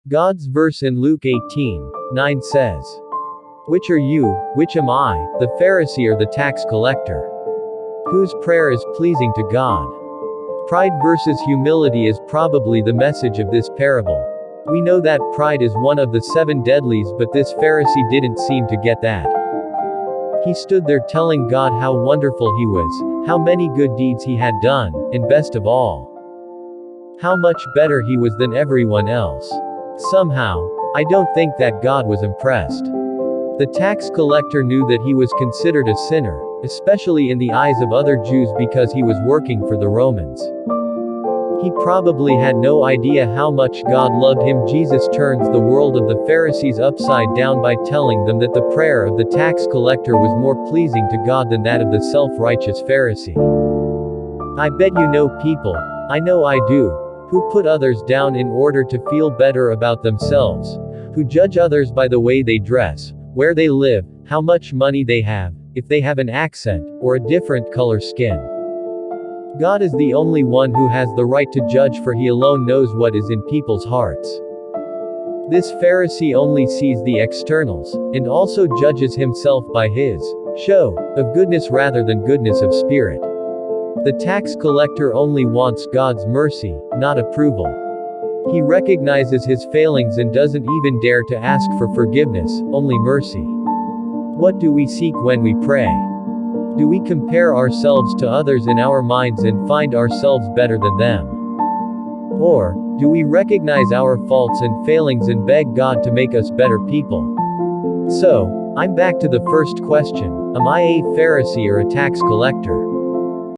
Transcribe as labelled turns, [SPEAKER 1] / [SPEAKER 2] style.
[SPEAKER 1] God's verse in Luke 18:9 says, "Which are you, which am I, the Pharisee or the tax collector? Whose prayer is pleasing to God?" Pride versus humility is probably the message of this parable. We know that pride is one of the 7 deadlies, but this Pharisee didn't seem to get that. He stood there telling God how wonderful he was, how many good deeds he had done, and best of all, how much better he was than everyone else. Somehow, I don't think that God was impressed. The tax collector knew that he was considered a sinner, especially in the eyes of other Jews because he was working for the Romans. He probably had no idea how much God loved him. Jesus turns the world of the Pharisees upside down by telling them that the prayer of the tax collector was more pleasing to God than that of the self-righteous Pharisee. I bet you know people, I know I do, who put others down in order to feel better about themselves, who judge others by the way they dress, where they live, how much money they have, if they have an accent, or a different color skin. God is the only one who has the right to judge, for he alone knows what is in people's hearts. This Pharisee only sees the externals, and also judges himself by his show of goodness rather than goodness of spirit. The tax collector only wants God's mercy, not approval. He recognizes his failings and doesn't even dare to ask for forgiveness, only mercy. What do we seek when we pray? Do we compare ourselves to others in our minds and find ourselves better than them? Or, do we recognize our faults and failings and beg God to make us better people? So, I'm back to the first question, am I a Pharisee or a tax collector?